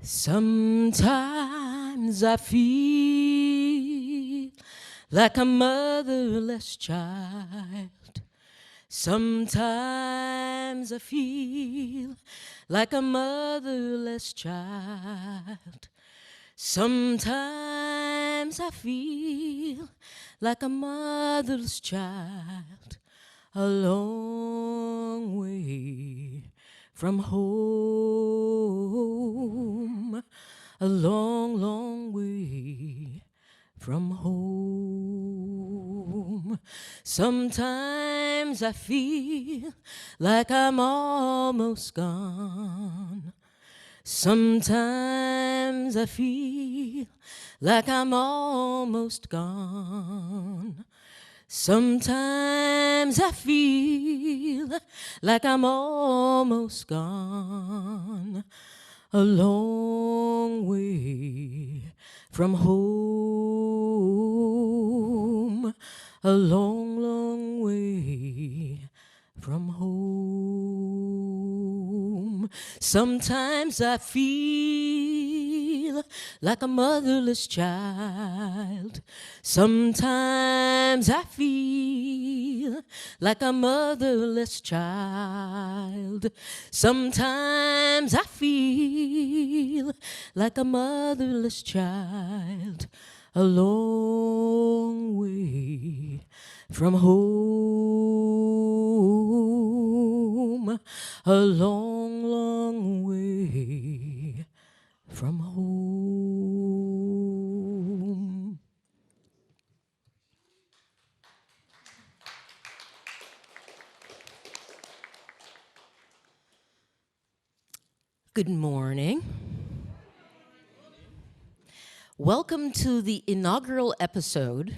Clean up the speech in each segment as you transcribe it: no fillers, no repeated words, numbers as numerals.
Sometimes I feel like a motherless child. Sometimes I feel like a motherless child. Sometimes I feel like a motherless child, a long way from home, a long, long way from home. Sometimes I feel like I'm almost gone. Sometimes I feel like I'm almost gone. Sometimes I feel like I'm almost gone. A long way from home. A long, long way from home. Sometimes I feel like a motherless child. Sometimes I feel like a motherless child. Sometimes I feel like a motherless child, a long way from home, a long, long way from home. Good morning. Welcome to the inaugural episode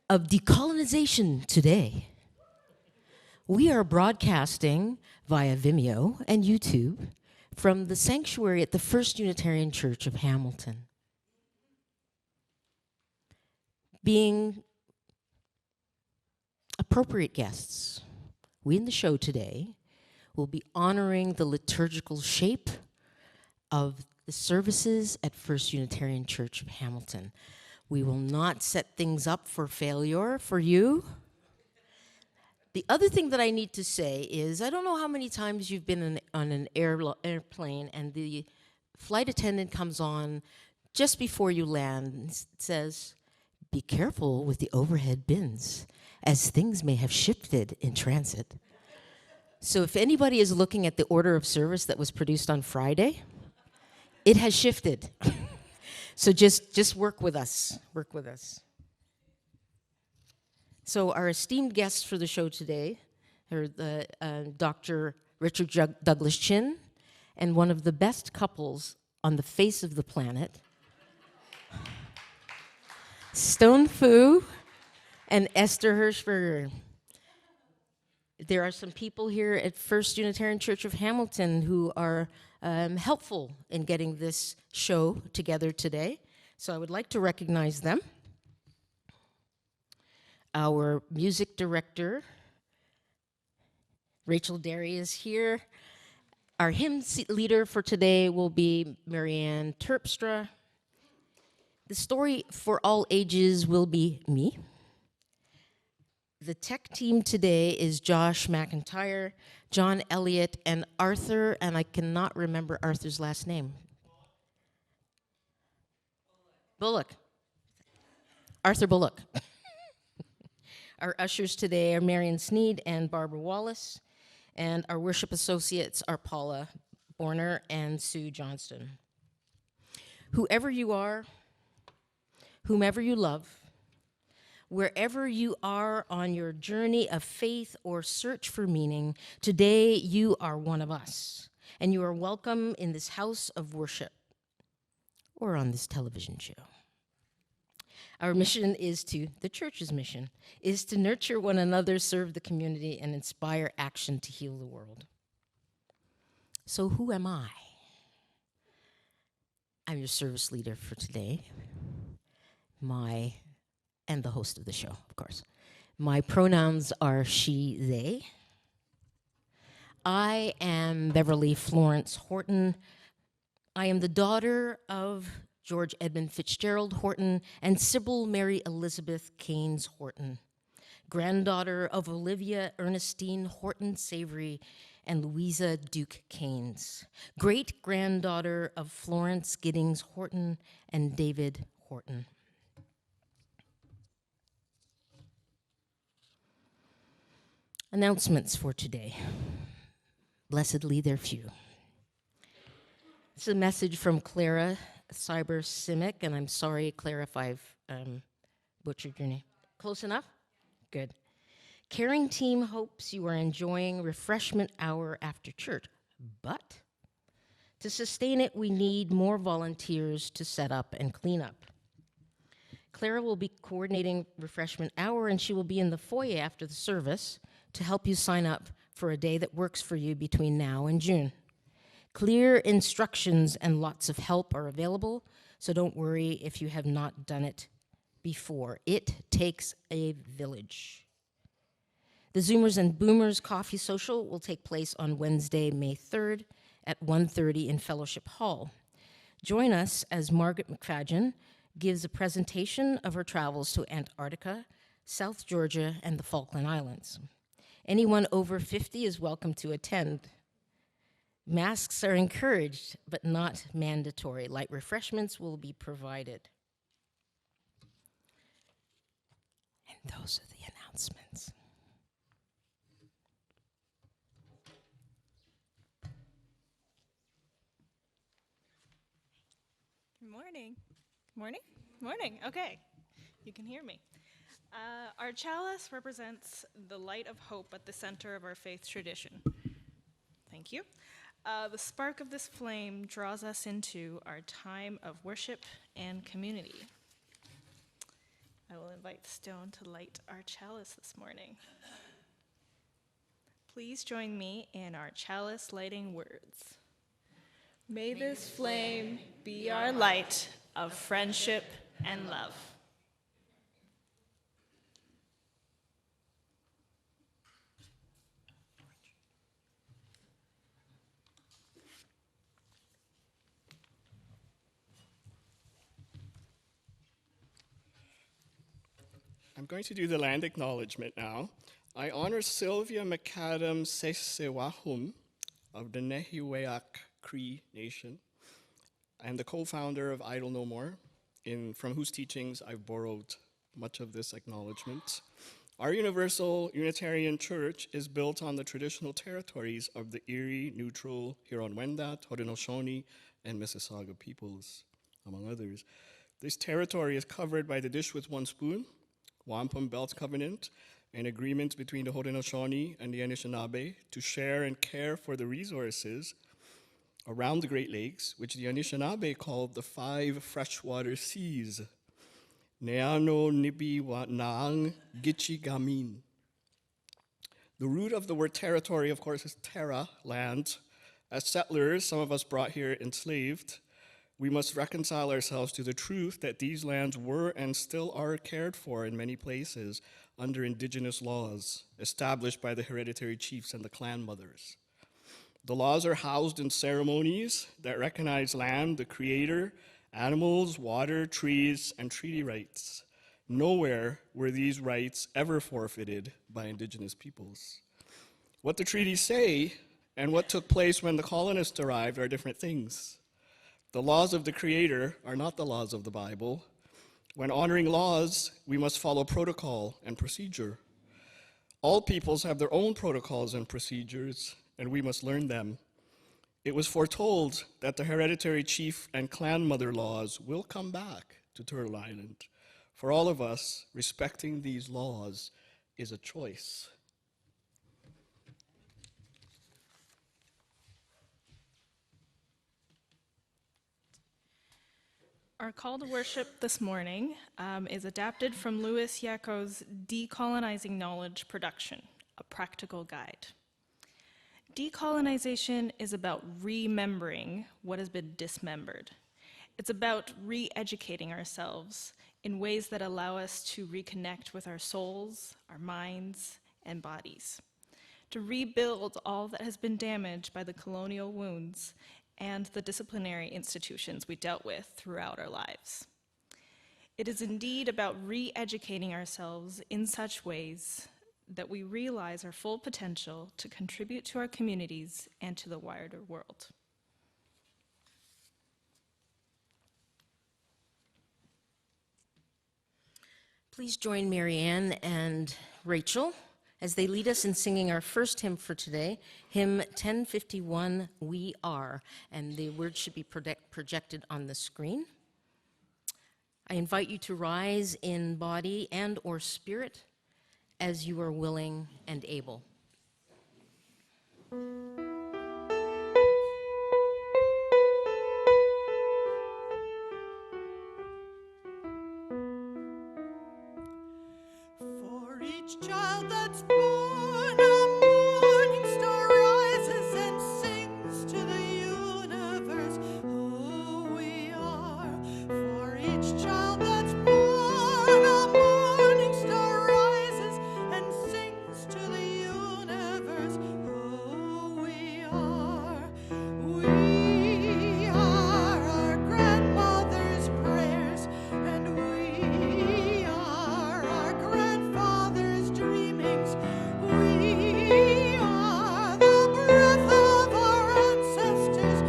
of Decolonization Today. We are broadcasting via Vimeo and YouTube from the sanctuary at the First Unitarian Church of Hamilton. Being appropriate guests, we in the show today will be honoring the liturgical shape of the services at First Unitarian Church of Hamilton. We will not set things up for failure for you. The other thing that I need to say is, I don't know how many times you've been on an airplane and the flight attendant comes on just before you land and says, "Be careful with the overhead bins, as things may have shifted in transit." So if anybody is looking at the order of service that was produced on Friday, it has shifted. So just work with us, work with us. So our esteemed guests for the show today are Dr. Richard Douglas Chin and one of the best couples on the face of the planet, Stone Fu and Esther Hirschberger. There are some people here at First Unitarian Church of Hamilton who are helpful in getting this show together today. So I would like to recognize them. Our music director, Rachel Derry, is here. Our hymn leader for today will be Marianne Terpstra. The story for all ages will be me. The tech team today is Josh McIntyre, John Elliott, and Arthur, and I cannot remember Arthur's last name. Bullock. Arthur Bullock. Our ushers today are Marion Sneed and Barbara Wallace, and our worship associates are Paula Borner and Sue Johnston. Whoever you are, whomever you love, wherever you are on your journey of faith or search for meaning, today you are one of us, and you are welcome in this house of worship or on this television show. Our mission is the church's mission, is to nurture one another, serve the community, and inspire action to heal the world. So who am I? I'm your service leader for today. And the host of the show, of course. My pronouns are she, they. I am Beverly Florence Horton, I am the daughter of George Edmund Fitzgerald Horton and Sybil Mary Elizabeth Keynes Horton, granddaughter of Olivia Ernestine Horton Savory and Louisa Duke Keynes, great-granddaughter of Florence Giddings Horton and David Horton. Announcements for today. Blessedly, they're few. It's a message from Clara Cyber Simic, and I'm sorry, Clara, if I've butchered your name. Close enough? Good. Caring team hopes you are enjoying refreshment hour after church, but to sustain it, we need more volunteers to set up and clean up. Clara will be coordinating refreshment hour, and she will be in the foyer after the service to help you sign up for a day that works for you between now and June. Clear instructions and lots of help are available, so don't worry if you have not done it before. It takes a village. The Zoomers and Boomers Coffee Social will take place on Wednesday, May 3rd at 1:30 in Fellowship Hall. Join us as Margaret McFadgen gives a presentation of her travels to Antarctica, South Georgia, and the Falkland Islands. Anyone over 50 is welcome to attend. Masks are encouraged, but not mandatory. Light refreshments will be provided. And those are the announcements. Good morning. Morning? Morning. Okay. You can hear me. Our chalice represents the light of hope at the center of our faith tradition. Thank you. The spark of this flame draws us into our time of worship and community. I will invite Stone to light our chalice this morning. Please join me in our chalice lighting words. May this flame be our light of friendship and love. I'm going to do the land acknowledgement now. I honor Sylvia McAdam Sesewahum of the Nehiweak Cree Nation and the co-founder of Idle No More, from whose teachings I've borrowed much of this acknowledgement. Our Universal Unitarian Church is built on the traditional territories of the Erie, Neutral, Huron-Wendat, Haudenosaunee, and Mississauga peoples, among others. This territory is covered by the Dish with One Spoon, Wampum Belt Covenant, an agreement between the Haudenosaunee and the Anishinaabe to share and care for the resources around the Great Lakes, which the Anishinaabe called the 5 freshwater seas, Neano, Nibi, Naang, Gitchi, Gamin. The root of the word territory, of course, is terra, land. As settlers, some of us brought here enslaved, we must reconcile ourselves to the truth that these lands were and still are cared for in many places under indigenous laws established by the hereditary chiefs and the clan mothers. The laws are housed in ceremonies that recognize land, the creator, animals, water, trees, and treaty rights. Nowhere were these rights ever forfeited by indigenous peoples. What the treaties say and what took place when the colonists arrived are different things. The laws of the Creator are not the laws of the Bible. When honoring laws, we must follow protocol and procedure. All peoples have their own protocols and procedures, and we must learn them. It was foretold that the hereditary chief and clan mother laws will come back to Turtle Island. For all of us, respecting these laws is a choice. Our call to worship this morning is adapted from Louis Yaco's Decolonizing Knowledge Production, a Practical Guide. Decolonization is about remembering what has been dismembered. It's about re-educating ourselves in ways that allow us to reconnect with our souls, our minds, and bodies, to rebuild all that has been damaged by the colonial wounds and the disciplinary institutions we dealt with throughout our lives. It is indeed about re-educating ourselves in such ways that we realize our full potential to contribute to our communities and to the wider world. Please join Marianne and Rachel as they lead us in singing our first hymn for today, hymn 1051, We Are, and the words should be projected on the screen. I invite you to rise in body and or spirit as you are willing and able. For each child that's born, a morning star rises and sings to the universe who we are. For each child that's born, a morning star rises and sings to the universe who we are. We are our grandmother's prayers, and we are our grandfather's dreamings. We are the breath of our ancestors.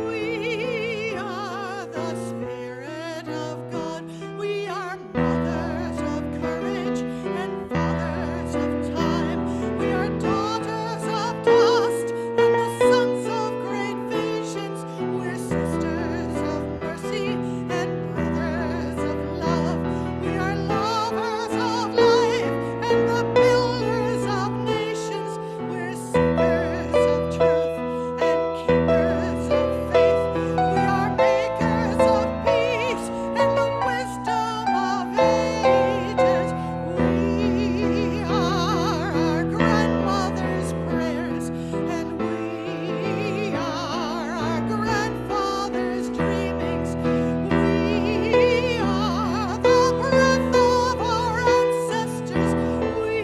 We are the Spirit of God. We are mothers of courage and fathers of time. We are daughters of dust and the sons of great visions. We're sisters of mercy and brothers of love. We are lovers of life and the builders of nations. We're seekers of truth and keepers of faith. We are makers of peace and the wisdom of ages. We are our grandmother's prayers, and we are our grandfather's dreamings. We are the breath of our ancestors. We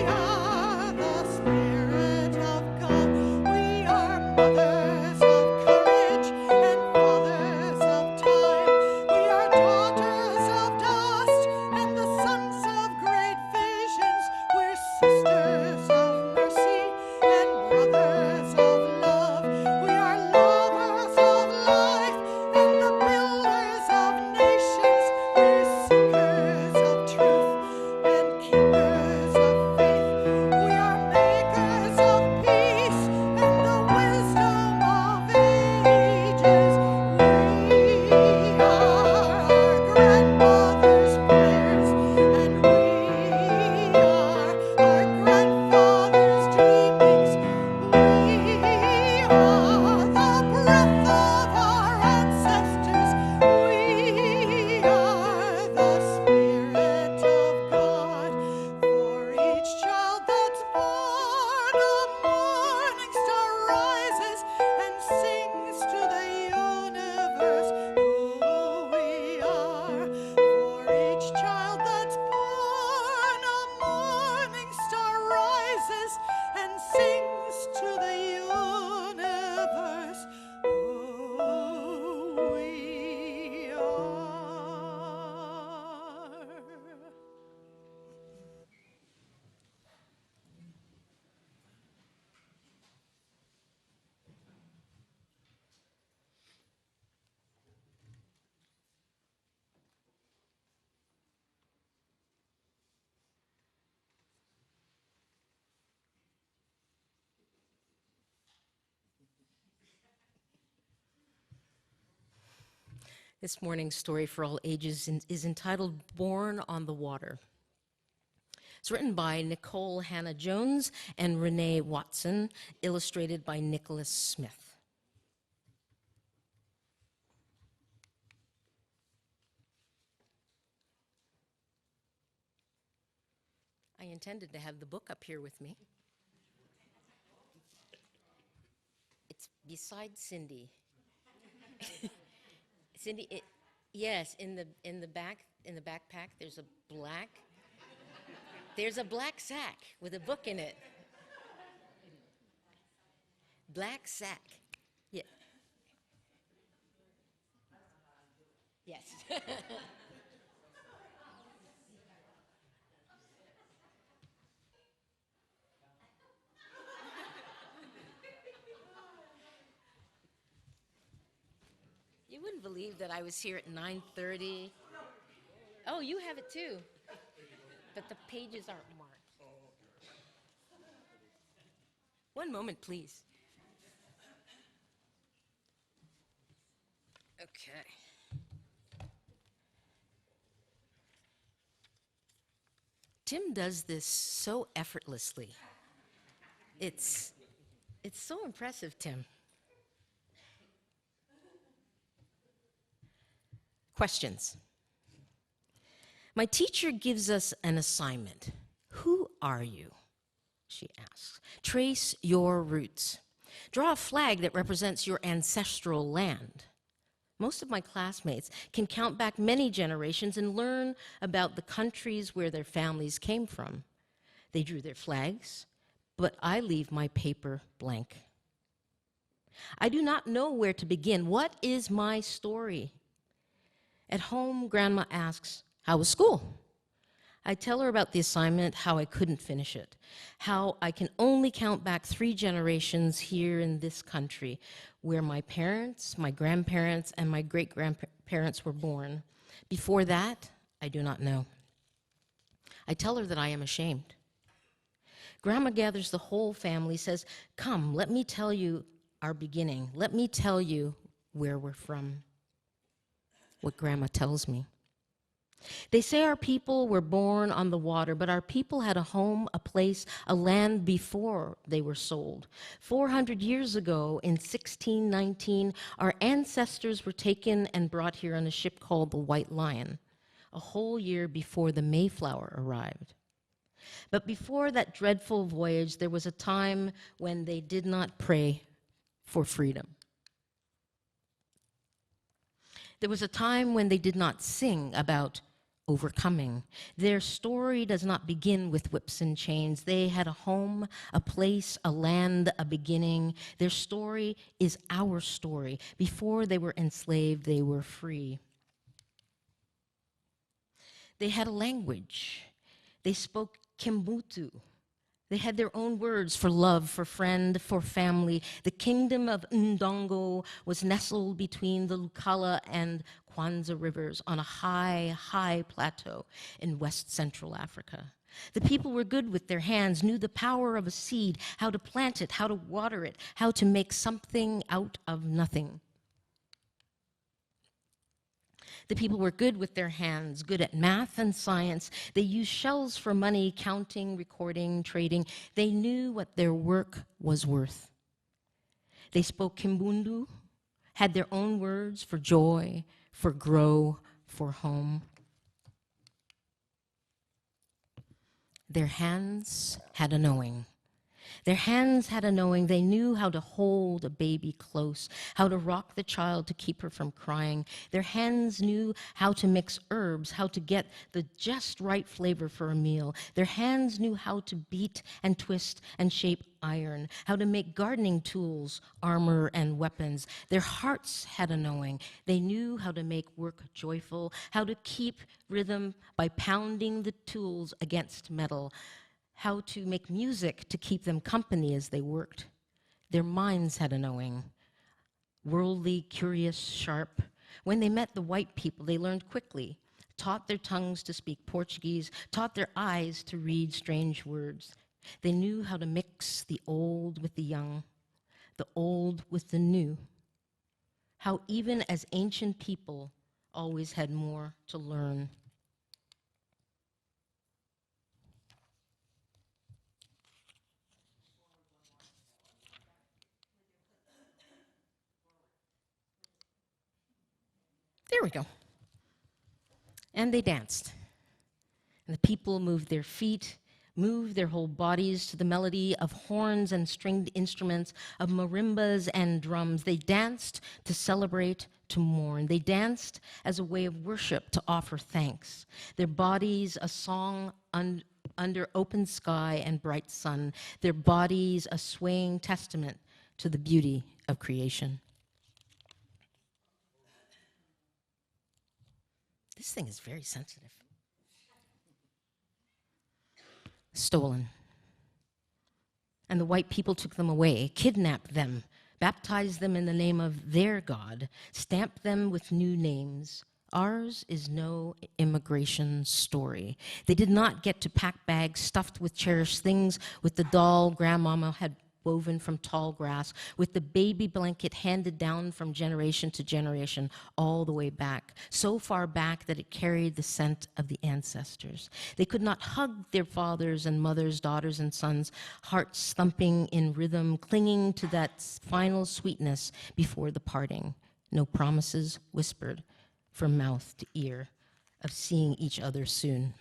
are the Spirit of God. We are mothers of courage and fathers of time. We are daughters of dust and the sons of great visions. We're sisters of mercy and brothers of love. We are lovers of life and the builders of nations. We're seekers of truth and keepers of faith. We are makers of peace and the wisdom of ages. We are our grandmother's prayers, and we are our grandfather's dreamings. We are the breath of our ancestors. We are the Spirit of God. For each child that's born, a morning star rises and sings to the universe who we are. For each child that's born, a morning star rises and sings to the universe who we are. This morning's story for all ages is entitled Born on the Water. It's written by Nicole Hannah-Jones and Renee Watson, illustrated by Nicholas Smith. I intended to have the book up here with me. It's beside Cindy. Cindy, yes, in the backpack there's a black sack with a book in it. Black sack. Yeah. Yes. You wouldn't believe that I was here at 9:30. Oh, you have it too. But the pages aren't marked. One moment, please. Okay. Tim does this so effortlessly. It's so impressive, Tim. Questions. My teacher gives us an assignment. Who are you? She asks. Trace your roots. Draw a flag that represents your ancestral land. Most of my classmates can count back many generations and learn about the countries where their families came from. They drew their flags, but I leave my paper blank. I do not know where to begin. What is my story? At home, Grandma asks, how was school? I tell her about the assignment, how I couldn't finish it, how I can only count back 3 generations here in this country, where my parents, my grandparents, and my great-grandparents were born. Before that, I do not know. I tell her that I am ashamed. Grandma gathers the whole family, says, come, let me tell you our beginning. Let me tell you where we're from. What Grandma tells me. They say our people were born on the water, but our people had a home, a place, a land before they were sold. 400 years ago, in 1619, our ancestors were taken and brought here on a ship called the White Lion, a whole year before the Mayflower arrived. But before that dreadful voyage, there was a time when they did not pray for freedom. There was a time when they did not sing about overcoming. Their story does not begin with whips and chains. They had a home, a place, a land, a beginning. Their story is our story. Before they were enslaved, they were free. They had a language. They spoke Kimbutu. They had their own words for love, for friend, for family. The kingdom of Ndongo was nestled between the Lukala and Kwanza rivers on a high, high plateau in West Central Africa. The people were good with their hands, knew the power of a seed, how to plant it, how to water it, how to make something out of nothing. The people were good with their hands, good at math and science. They used shells for money, counting, recording, trading. They knew what their work was worth. They spoke Kimbundu, had their own words for joy, for grow, for home. Their hands had a knowing. Their hands had a knowing. They knew how to hold a baby close, how to rock the child to keep her from crying. Their hands knew how to mix herbs, how to get the just right flavor for a meal. Their hands knew how to beat and twist and shape iron, how to make gardening tools, armor, and weapons. Their hearts had a knowing. They knew how to make work joyful, how to keep rhythm by pounding the tools against metal, how to make music to keep them company as they worked. Their minds had a knowing. Worldly, curious, sharp. When they met the white people, they learned quickly, taught their tongues to speak Portuguese, taught their eyes to read strange words. They knew how to mix the old with the young, the old with the new. How even as ancient people always had more to learn. There we go. And they danced. And the people moved their feet, moved their whole bodies to the melody of horns and stringed instruments, of marimbas and drums. They danced to celebrate, to mourn. They danced as a way of worship, to offer thanks. Their bodies a song under open sky and bright sun. Their bodies a swaying testament to the beauty of creation. This thing is very sensitive. Stolen. And the white people took them away, kidnapped them, baptized them in the name of their God, stamped them with new names. Ours is no immigration story. They did not get to pack bags stuffed with cherished things, with the doll grandmama had woven from tall grass, with the baby blanket handed down from generation to generation, all the way back, so far back that it carried the scent of the ancestors. They could not hug their fathers and mothers, daughters and sons, hearts thumping in rhythm, clinging to that final sweetness before the parting. No promises whispered from mouth to ear of seeing each other soon.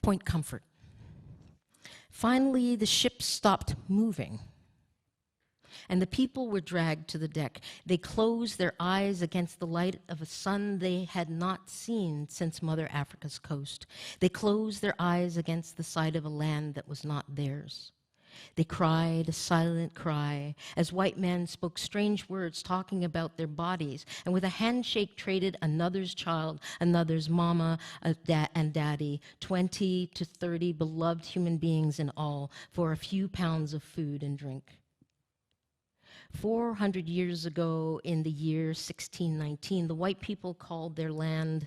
Point Comfort. Finally, the ship stopped moving, and the people were dragged to the deck. They closed their eyes against the light of a sun they had not seen since Mother Africa's coast. They closed their eyes against the sight of a land that was not theirs. They cried a silent cry as white men spoke strange words talking about their bodies, and with a handshake traded another's child, another's mama and daddy, 20 to 30 beloved human beings in all, for a few pounds of food and drink. 400 years ago, in the year 1619, the white people called their land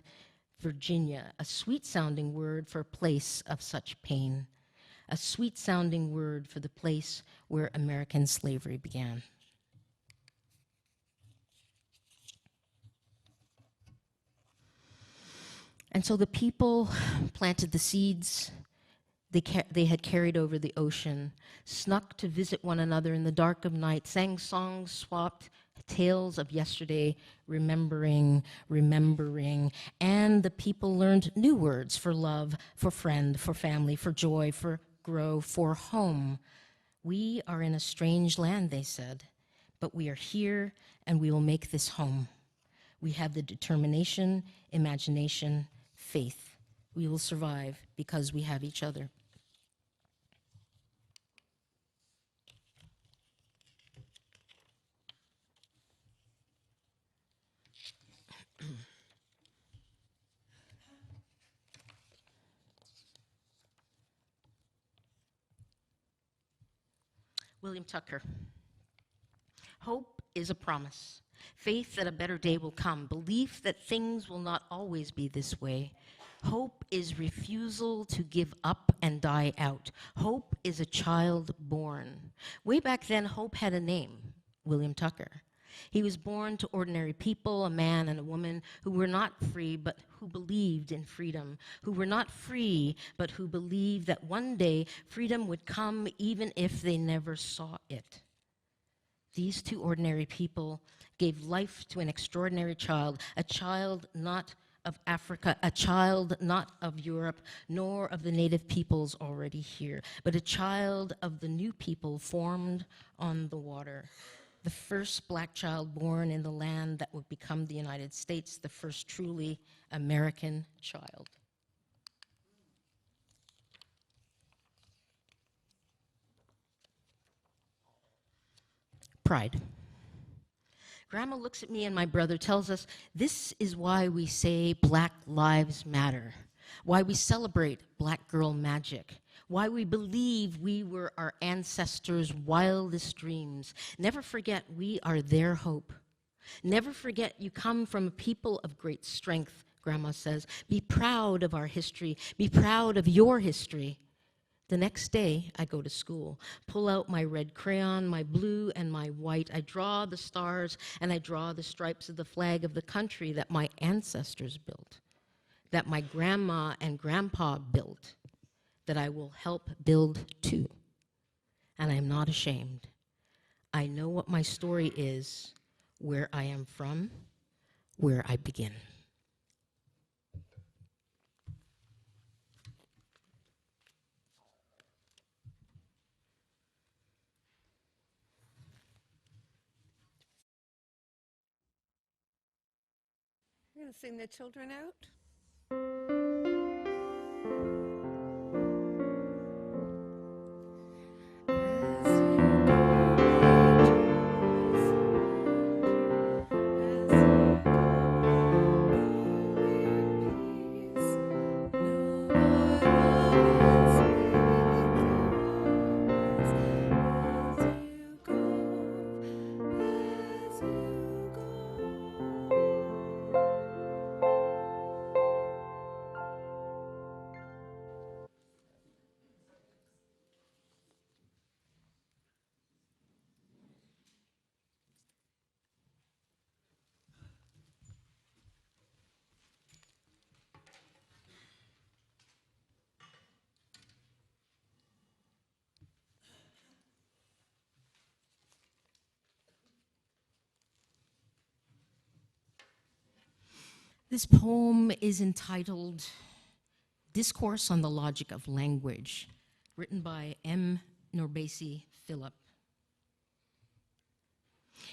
Virginia, a sweet-sounding word for a place of such pain. A sweet-sounding word for the place where American slavery began. And so the people planted the seeds they had carried over the ocean, snuck to visit one another in the dark of night, sang songs, swapped tales of yesterday, remembering, and the people learned new words for love, for friend, for family, for joy, for grow, for home. We are in a strange land, they said, but we are here and we will make this home. We have the determination, imagination, faith. We will survive because we have each other. William Tucker. Hope is a promise. Faith that a better day will come. Belief that things will not always be this way. Hope is refusal to give up and die out. Hope is a child born. Way back then, hope had a name, William Tucker. He was born to ordinary people, a man and a woman who were not free, but who believed in freedom, who were not free, but who believed that one day freedom would come even if they never saw it. These two ordinary people gave life to an extraordinary child, a child not of Africa, a child not of Europe, nor of the native peoples already here, but a child of the new people formed on the water. The first black child born in the land that would become the United States, the first truly American child. Pride. Grandma looks at me and my brother, tells us this is why we say Black Lives Matter, why we celebrate Black girl magic, why we believe we were our ancestors' wildest dreams. Never forget we are their hope. Never forget you come from a people of great strength, Grandma says. Be proud of our history. Be proud of your history. The next day, I go to school, pull out my red crayon, my blue and my white. I draw the stars and I draw the stripes of the flag of the country that my ancestors built, that my grandma and grandpa built, that I will help build too. And I am not ashamed. I know what my story is, where I am from, where I begin. We're going to sing the children out. This poem is entitled Discourse on the Logic of Language, written by M. Norbesi Philip.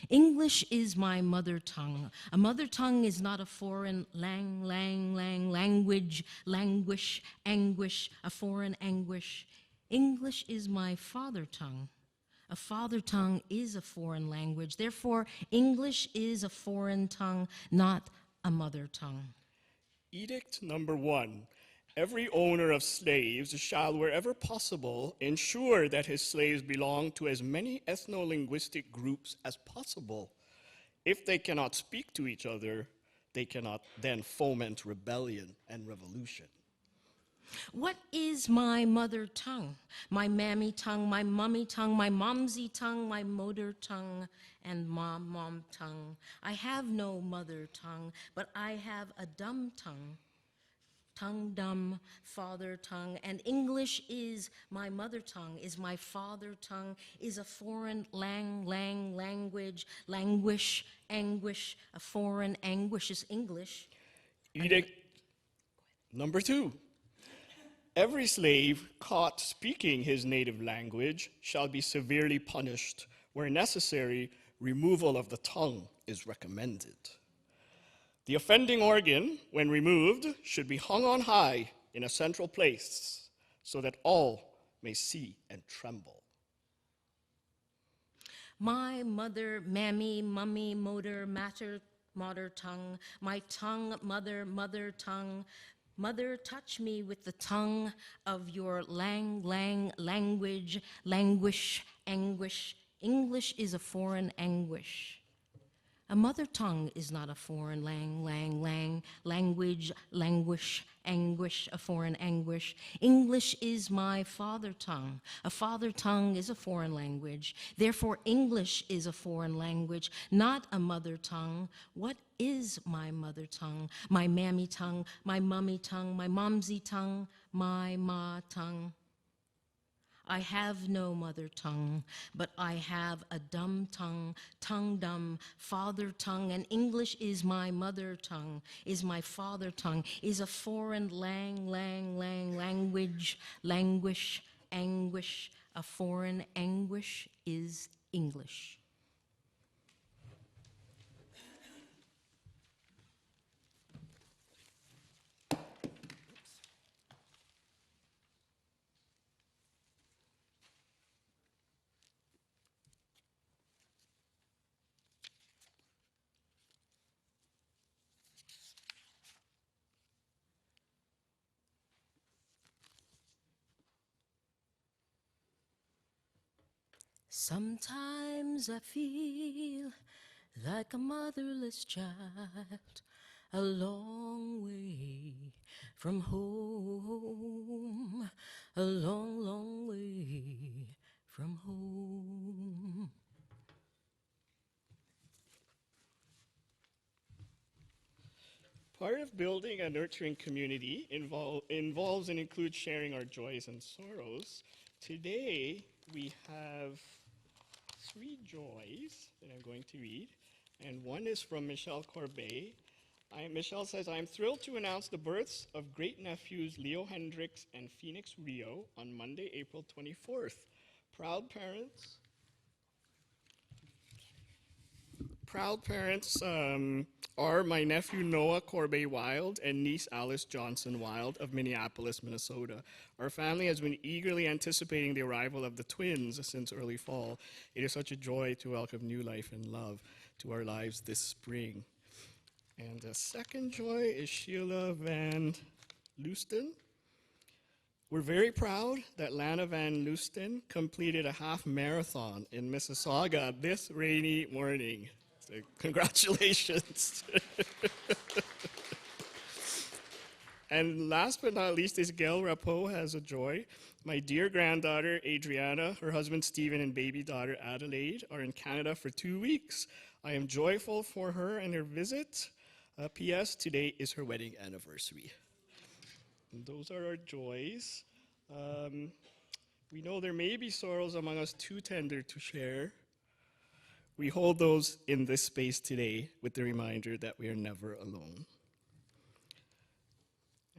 English is my mother tongue. A mother tongue is not a foreign language, languish, anguish, a foreign anguish. English is my father tongue. A father tongue is a foreign language. Therefore, English is a foreign tongue, not a mother tongue. Edict number 1. Every owner of slaves shall, wherever possible, ensure that his slaves belong to as many ethno-linguistic groups as possible. If they cannot speak to each other, they cannot then foment rebellion and revolution. What is my mother tongue? My mammy tongue, my mummy tongue, my momsy tongue, my motor tongue, and mom tongue. I have no mother tongue, but I have a dumb tongue. Tongue dumb, father tongue, and English is my mother tongue, is my father tongue, is a foreign language, languish, anguish, a foreign anguish is English. Edict number 2. Every slave caught speaking his native language shall be severely punished. Where necessary, removal of the tongue is recommended. The offending organ, when removed, should be hung on high in a central place so that all may see and tremble. My mother, mammy, mummy, motor, matter, tongue, my tongue, mother tongue. Mother, touch me with the tongue of your language, languish, anguish. English is a foreign anguish. A mother tongue is not a foreign language, languish, anguish, a foreign anguish. English is my father tongue. A father tongue is a foreign language. Therefore, English is a foreign language, not a mother tongue. What is my mother tongue? My mammy tongue, my mummy tongue, my momsy tongue, my ma tongue. I have no mother tongue, but I have a dumb tongue, tongue dumb, father tongue, and English is my mother tongue, is my father tongue, is a foreign language, languish, anguish, a foreign anguish is English. Sometimes I feel like a motherless child, a long way from home, a long way from home. Part of building a nurturing community involves and includes sharing our joys and sorrows. Today, we have 3 joys that I'm going to read, and one is from Michelle Corbet. Michelle says, I am thrilled to announce the births of great-nephews Leo Hendricks and Phoenix Rio on Monday, April 24th. Proud parents are my nephew Noah Corbet-Wild and niece Alice Johnson-Wild of Minneapolis, Minnesota. Our family has been eagerly anticipating the arrival of the twins since early fall. It is such a joy to welcome new life and love to our lives this spring. And the second joy is Sheila Van Luston. We're very proud that Lana Van Luston completed a half marathon in Mississauga this rainy morning. So congratulations. And last but not least is Gail Rapeau has a joy. My dear granddaughter Adriana, her husband Stephen, and baby daughter Adelaide are in Canada for 2 weeks. I am joyful for her and her visit. P.S. Today is her wedding anniversary. And those are our joys. We know there may be sorrows among us too tender to share. We hold those in this space today with the reminder that we are never alone.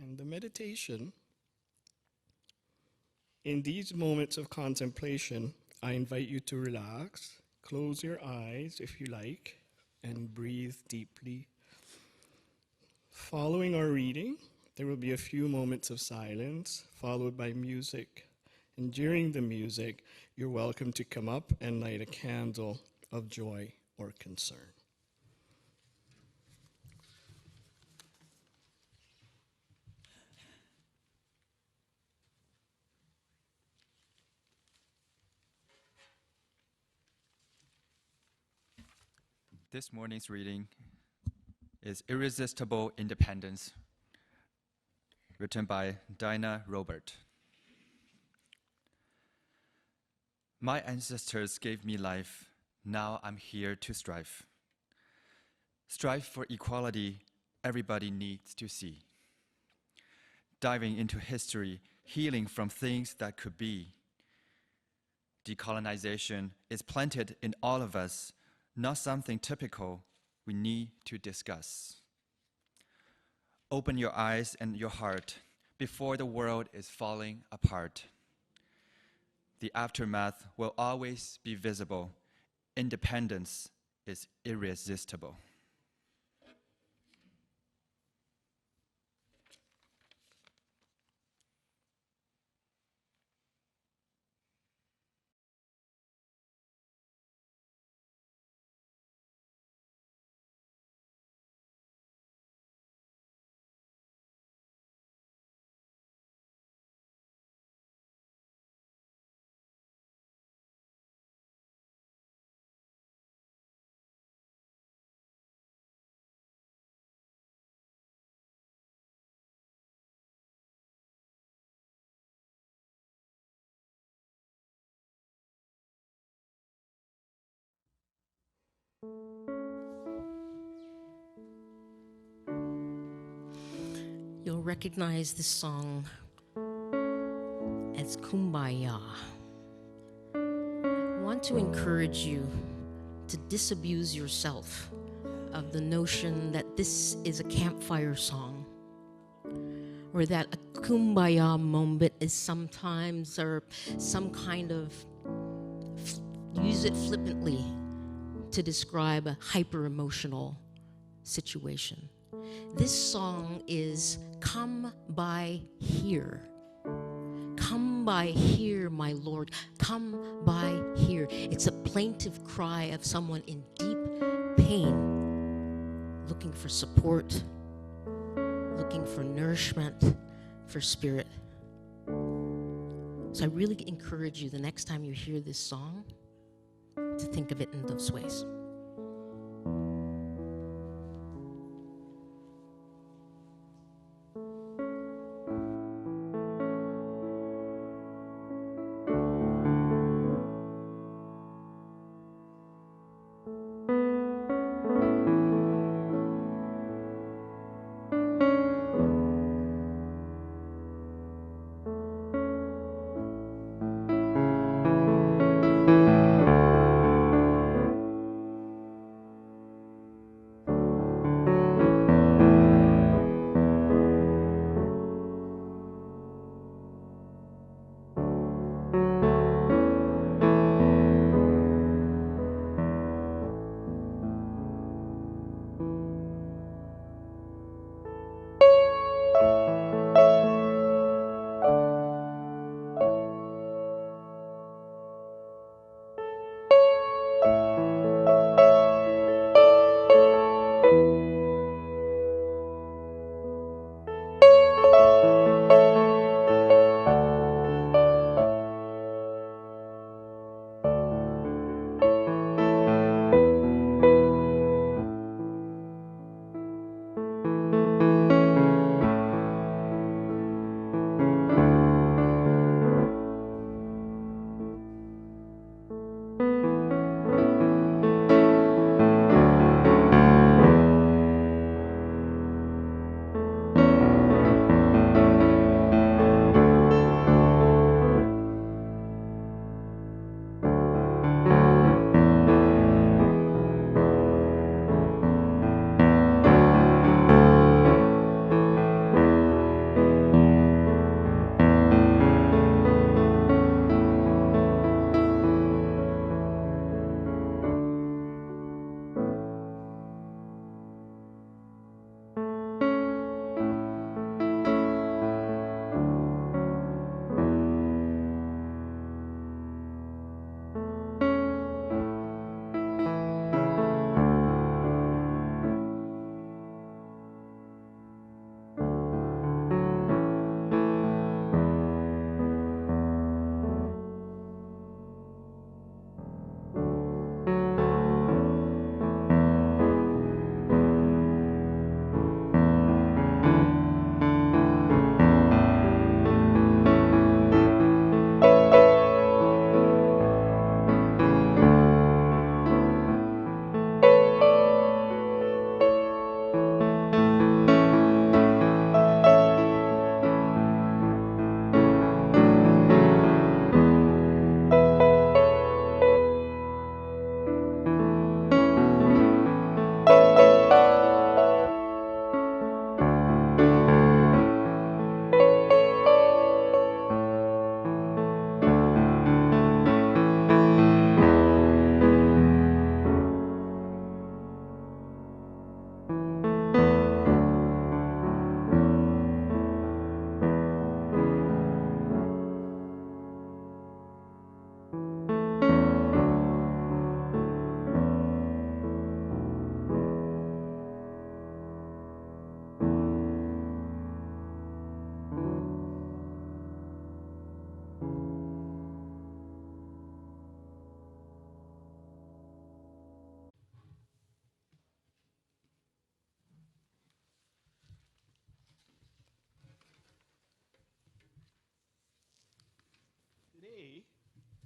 And the meditation, in these moments of contemplation, I invite you to relax, close your eyes if you like, and breathe deeply. Following our reading, there will be a few moments of silence, followed by music. And during the music, you're welcome to come up and light a candle of joy or concern. This morning's reading is Irresistible Independence, written by Dinah Robert. My ancestors gave me life, now I'm here to strive. Strive for equality everybody needs to see. Diving into history, healing from things that could be. Decolonization is planted in all of us, not something typical we need to discuss. Open your eyes and your heart before the world is falling apart. The aftermath will always be visible. Independence is irresistible. You'll recognize this song as Kumbaya. I want to encourage you to disabuse yourself of the notion that this is a campfire song, or that a Kumbaya moment is sometimes or some kind of use it flippantly to describe a hyper-emotional situation. This song is "Come by here. Come by here, my Lord. Come by here." It's a plaintive cry of someone in deep pain, looking for support, looking for nourishment, for spirit. So I really encourage you, the next time you hear this song, to think of it in those ways.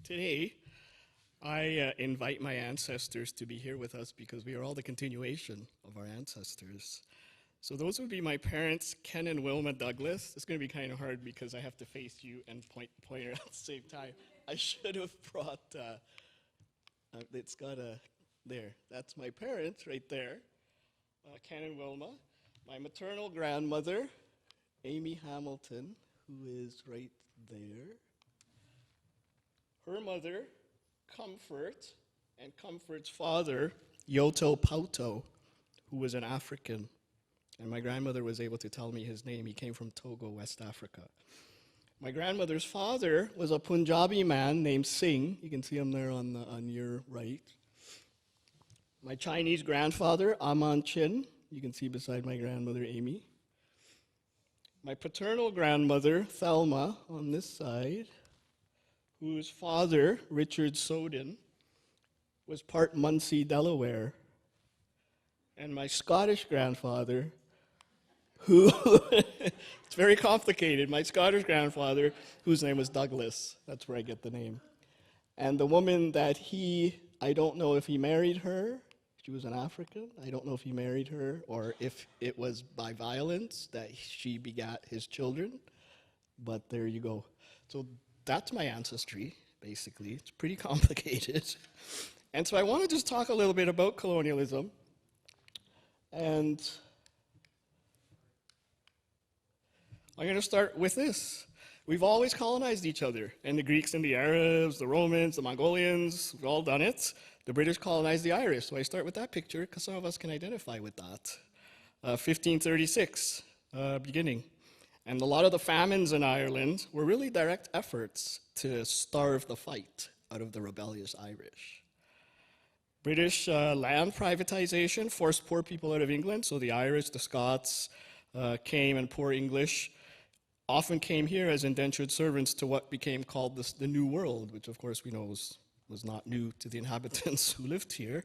Today, I invite my ancestors to be here with us because we are all the continuation of our ancestors. So those would be my parents, Ken and Wilma Douglas. It's going to be kind of hard because I have to face you and pointer at the same time. I should have brought, it's got a, there. That's my parents right there, Ken and Wilma. My maternal grandmother, Amy Hamilton, who is right there. Her mother, Comfort, and Comfort's father, Yoto Pauto, who was an African. And my grandmother was able to tell me his name. He came from Togo, West Africa. My grandmother's father was a Punjabi man named Singh. You can see him there on your right. My Chinese grandfather, Aman Chin. You can see beside my grandmother, Amy. My paternal grandmother, Thelma, on this side, whose father, Richard Soden, was part Munsee, Delaware. And my Scottish grandfather, who, it's very complicated, my Scottish grandfather, whose name was Douglas. That's where I get the name. And the woman that I don't know if he married her. She was an African. I don't know if he married her or if it was by violence that she begat his children. But there you go. So that's my ancestry, basically. It's pretty complicated. And so I want to just talk a little bit about colonialism. And I'm going to start with this. We've always colonized each other. And the Greeks and the Arabs, the Romans, the Mongolians, we've all done it. The British colonized the Irish. So I start with that picture because some of us can identify with that. 1536, beginning. And a lot of the famines in Ireland were really direct efforts to starve the fight out of the rebellious Irish. British land privatization forced poor people out of England, so the Irish, the Scots came, and poor English often came here as indentured servants to what became called the New World, which of course we know was not new to the inhabitants who lived here.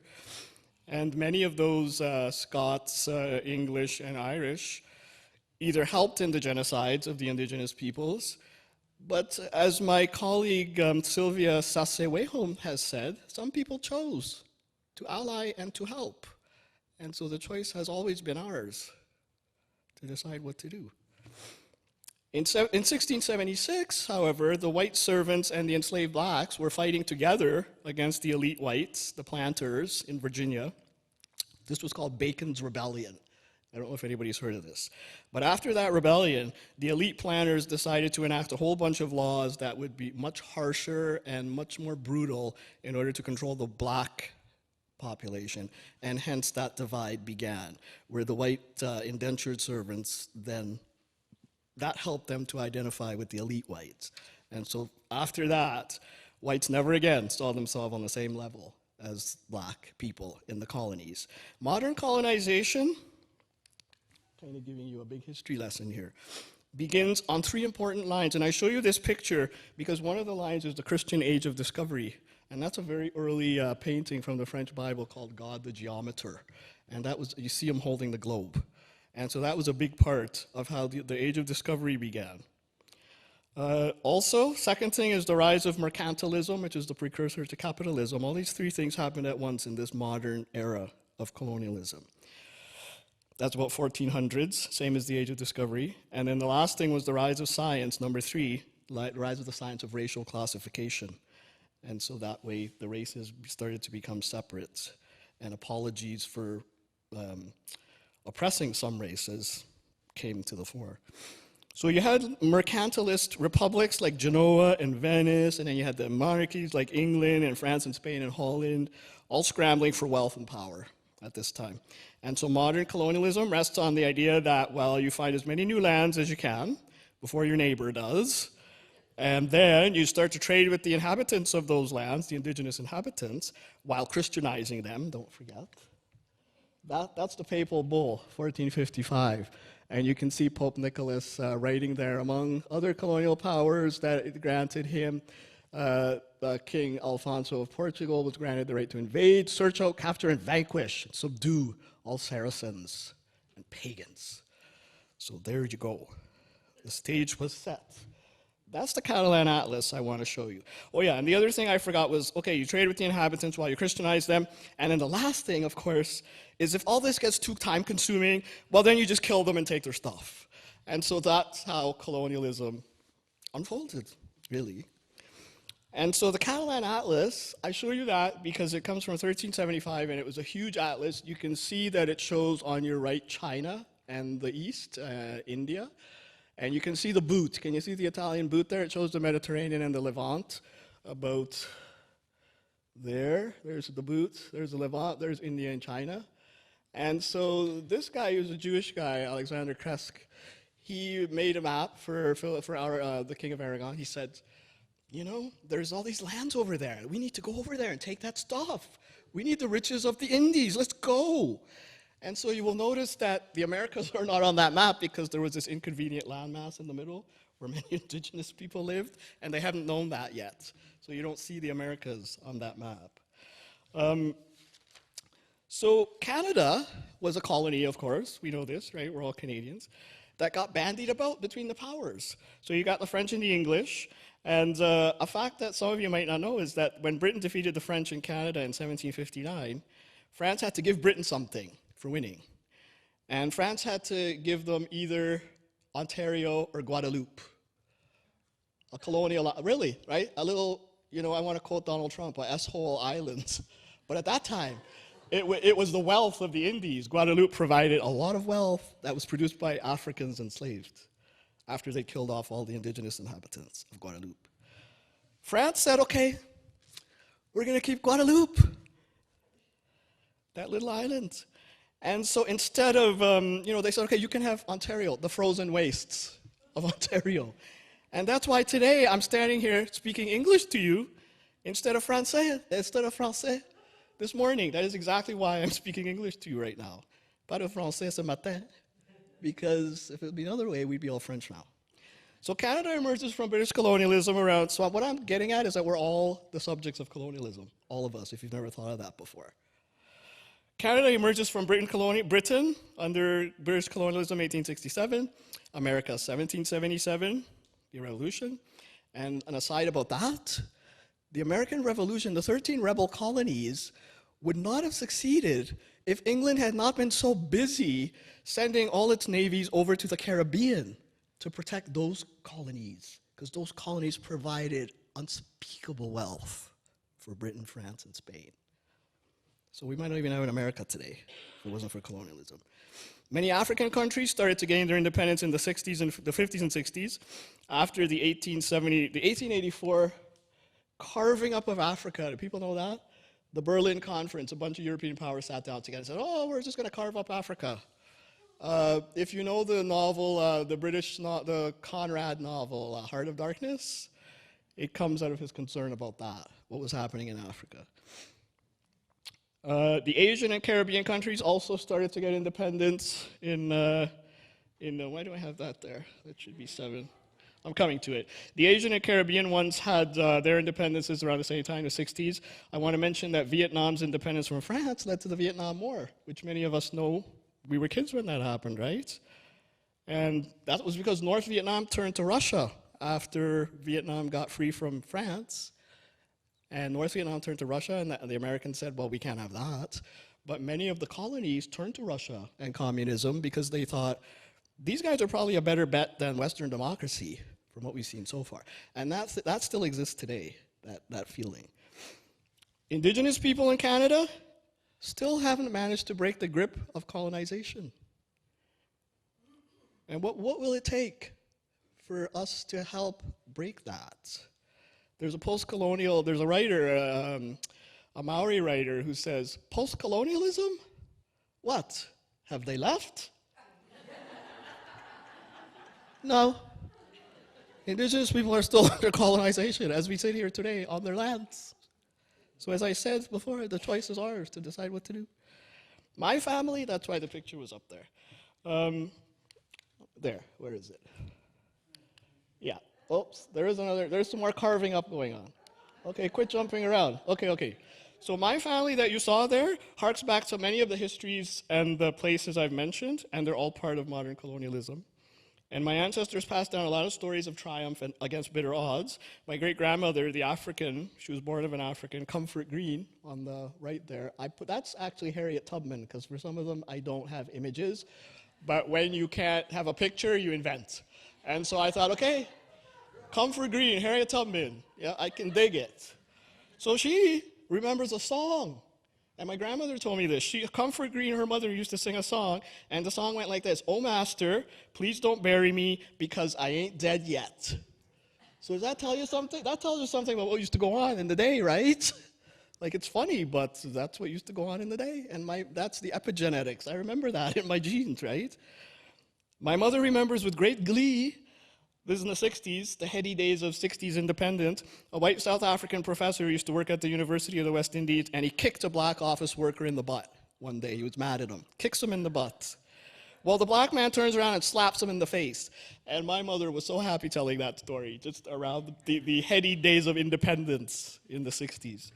And many of those Scots, English, and Irish either helped in the genocides of the indigenous peoples, but as my colleague Sylvia Sasewehom has said, some people chose to ally and to help. And so the choice has always been ours to decide what to do. In 1676, however, the white servants and the enslaved blacks were fighting together against the elite whites, the planters in Virginia. This was called Bacon's Rebellion. I don't know if anybody's heard of this. But after that rebellion, the elite planters decided to enact a whole bunch of laws that would be much harsher and much more brutal in order to control the black population. And hence that divide began, where the white indentured servants then, that helped them to identify with the elite whites. And so after that, whites never again saw themselves on the same level as black people in the colonies. Modern colonization, kind of giving you a big history lesson here, begins on three important lines. And I show you this picture because one of the lines is the Christian Age of Discovery. And that's a very early painting from the French Bible called God the Geometer. And that was, you see him holding the globe. And so that was a big part of how the Age of Discovery began. Also, second thing is the rise of mercantilism, which is the precursor to capitalism. All these three things happened at once in this modern era of colonialism. That's about 1400s, same as the Age of Discovery. And then the last thing was the rise of science, number three, the rise of the science of racial classification. And so that way the races started to become separate, and apologies for oppressing some races came to the fore. So you had mercantilist republics like Genoa and Venice, and then you had the monarchies like England and France and Spain and Holland, all scrambling for wealth and power at this time. And so modern colonialism rests on the idea that, well, you find as many new lands as you can before your neighbor does, and then you start to trade with the inhabitants of those lands, the indigenous inhabitants, while Christianizing them, don't forget. That's the Papal Bull, 1455. And you can see Pope Nicholas writing there, among other colonial powers that it granted him, King Alfonso of Portugal was granted the right to invade, search out, capture, and vanquish, and subdue all Saracens and pagans. So there you go. The stage was set. That's the Catalan Atlas I want to show you. Oh yeah, and the other thing I forgot was, okay, you trade with the inhabitants while you Christianize them, and then the last thing, of course, is if all this gets too time-consuming, well, then you just kill them and take their stuff. And so that's how colonialism unfolded, really. And so the Catalan Atlas, I show you that because it comes from 1375, and it was a huge atlas. You can see that it shows on your right China and the east, India. And you can see the boot. Can you see the Italian boot there? It shows the Mediterranean and the Levant about there. There's the boot. There's the Levant. There's India and China. And so this guy, who's a Jewish guy, Alexander Kresk, he made a map for the King of Aragon. He said, you know, there's all these lands over there. We need to go over there and take that stuff. We need the riches of the Indies. Let's go. And so you will notice that the Americas are not on that map because there was this inconvenient landmass in the middle where many indigenous people lived, and they hadn't known that yet. So you don't see the Americas on that map. So Canada was a colony, of course. We know this, right? We're all Canadians. That got bandied about between the powers. So you got the French and the English. And a fact that some of you might not know is that when Britain defeated the French in Canada in 1759, France had to give Britain something for winning. And France had to give them either Ontario or Guadeloupe. A colonial, really, right? A little, you know, I want to quote Donald Trump, a S-hole island. But at that time, it was the wealth of the Indies. Guadeloupe provided a lot of wealth that was produced by Africans enslaved after they killed off all the indigenous inhabitants of Guadeloupe. France said, okay, we're going to keep Guadeloupe, that little island. And so instead of, you know, they said, okay, you can have Ontario, the frozen wastes of Ontario. And that's why today I'm standing here speaking English to you instead of français. This morning, that is exactly why I'm speaking English to you right now. Pas de français ce matin, because if it would be another way, we'd be all French now. So Canada emerges from British colonialism around, so what I'm getting at is that we're all the subjects of colonialism, all of us, if you've never thought of that before. Canada emerges from Britain under British colonialism 1867, America 1777, the Revolution. And an aside about that, the American Revolution, the 13 rebel colonies, would not have succeeded if England had not been so busy sending all its navies over to the Caribbean to protect those colonies, because those colonies provided unspeakable wealth for Britain, France, and Spain. So we might not even have an America today if it wasn't for colonialism. Many African countries started to gain their independence in the 60s and the 50s and 60s after the 1884 carving up of Africa. Do people know that? The Berlin Conference, a bunch of European powers sat down together and said, oh, we're just going to carve up Africa. If you know the novel, the Conrad novel, Heart of Darkness, it comes out of his concern about that, what was happening in Africa. The Asian and Caribbean countries also started to get independence why do I have that there? That should be 7. I'm coming to it. The Asian and Caribbean ones had their independences around the same time, the 60s. I want to mention that Vietnam's independence from France led to the Vietnam War, which many of us know. We were kids when that happened, right? And that was because North Vietnam turned to Russia after Vietnam got free from France. And North Vietnam turned to Russia, and the Americans said, well, we can't have that. But many of the colonies turned to Russia and communism because they thought, these guys are probably a better bet than Western democracy from what we've seen so far. And that still exists today, that feeling. Indigenous people in Canada still haven't managed to break the grip of colonization. And what will it take for us to help break that? There's a writer, a Maori writer, who says, post-colonialism? What? Have they left? No. Indigenous people are still under colonization as we sit here today on their lands. So as I said before, the choice is ours to decide what to do. My family, that's why the picture was up there. There, where is it? Yeah. Oops, there's some more carving up going on. Okay, quit jumping around. Okay. So my family that you saw there harks back to many of the histories and the places I've mentioned, and they're all part of modern colonialism. And my ancestors passed down a lot of stories of triumph and against bitter odds. My great-grandmother, the African, she was born of an African, Comfort Green on the right there. That's actually Harriet Tubman, because for some of them I don't have images. But when you can't have a picture, you invent. And so I thought, okay, Comfort Green, Harriet Tubman, yeah, I can dig it. So she remembers a song. And my grandmother told me this. Comfort Green, her mother, used to sing a song, and the song went like this: "Oh, master, please don't bury me because I ain't dead yet." So does that tell you something? That tells you something about what used to go on in the day, right? Like, it's funny, but that's what used to go on in the day. And that's the epigenetics. I remember that in my genes, right? My mother remembers with great glee, this is in the 60s, the heady days of 60s independence. A white South African professor used to work at the University of the West Indies, and he kicked a black office worker in the butt one day. He was mad at him. Kicks him in the butt. Well, the black man turns around and slaps him in the face. And my mother was so happy telling that story, just around the heady days of independence in the 60s.